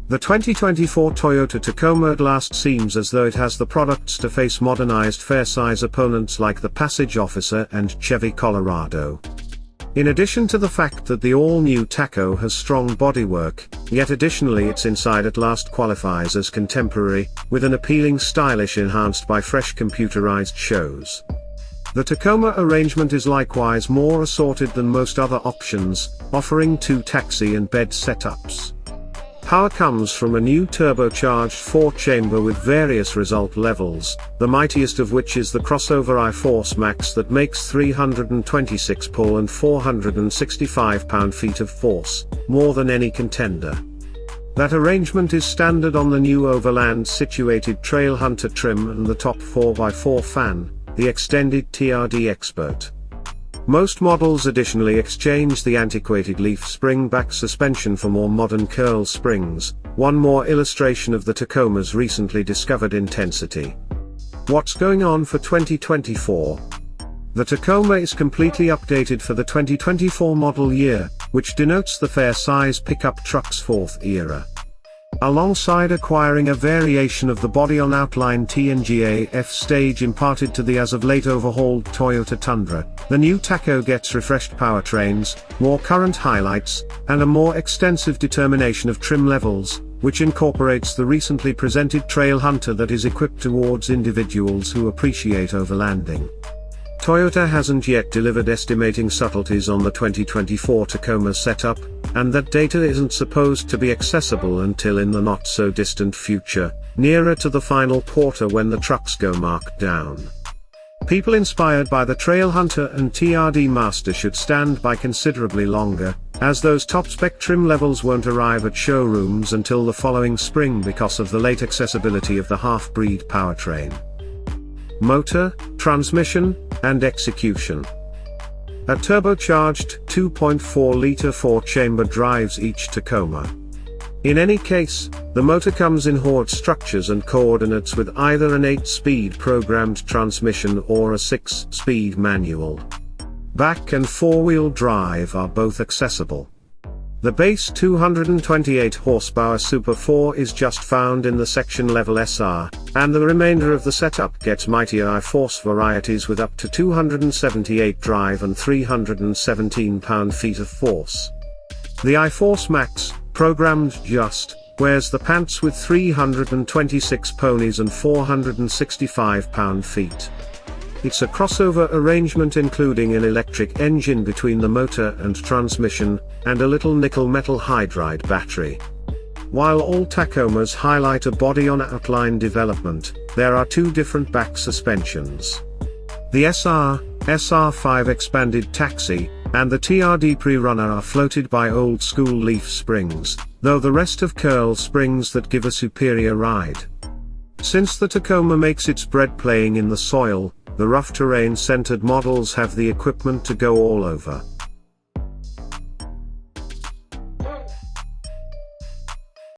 The 2024 Toyota Tacoma at last seems as though it has the products to face modernized fair-size opponents like the Passage Officer and Chevy Colorado. In addition to the fact that the all-new Taco has strong bodywork, yet additionally its inside at last qualifies as contemporary, with an appealing stylish enhanced by fresh computerized shows. The Tacoma arrangement is likewise more assorted than most other options, offering 2 taxi and bed setups. Power comes from a new turbocharged 4-chamber with various result levels, the mightiest of which is the crossover iForce Max that makes 326 pull and 465 pound-feet of force, more than any contender. That arrangement is standard on the new overland-situated Trailhunter trim and the top 4x4 fan, the extended TRD Expert. Most models additionally exchange the antiquated leaf spring back suspension for more modern curl springs, one more illustration of the Tacoma's recently discovered intensity. What's going on for 2024? The Tacoma is completely updated for the 2024 model year, which denotes the fair-size pickup truck's 4th era. Alongside acquiring a variation of the body-on-outline TNGA F-stage imparted to the as-of-late overhauled Toyota Tundra, the new Taco gets refreshed powertrains, more current highlights, and a more extensive determination of trim levels, which incorporates the recently presented Trailhunter that is equipped towards individuals who appreciate overlanding. Toyota hasn't yet delivered estimating subtleties on the 2024 Tacoma setup, and that data isn't supposed to be accessible until in the not-so-distant future, nearer to the final quarter when the trucks go marked down. People inspired by the Trailhunter and TRD Master should stand by considerably longer, as those top-spec trim levels won't arrive at showrooms until the following spring because of the late accessibility of the half-breed powertrain. Motor, transmission, and execution. A turbocharged 2.4-liter 4-chamber drives each Tacoma. In any case, the motor comes in Horde structures and coordinates with either an 8-speed programmed transmission or a 6-speed manual. Back and four-wheel drive are both accessible. The base 228 horsepower Super 4 is just found in the section level SR, and the remainder of the setup gets mightier iForce varieties with up to 278 drive and 317 pound-feet of force. The iForce Max, programmed just, wears the pants with 326 ponies and 465 pound-feet. It's a crossover arrangement including an electric engine between the motor and transmission, and a little nickel metal hydride battery. While all Tacomas highlight a body-on-outline development, there are 2 different back suspensions. The SR5 Expanded Taxi, and the TRD Pre-Runner are floated by old-school leaf springs, though the rest have curl springs that give a superior ride. Since the Tacoma makes its bread playing in the soil, the rough terrain-centered models have the equipment to go all over.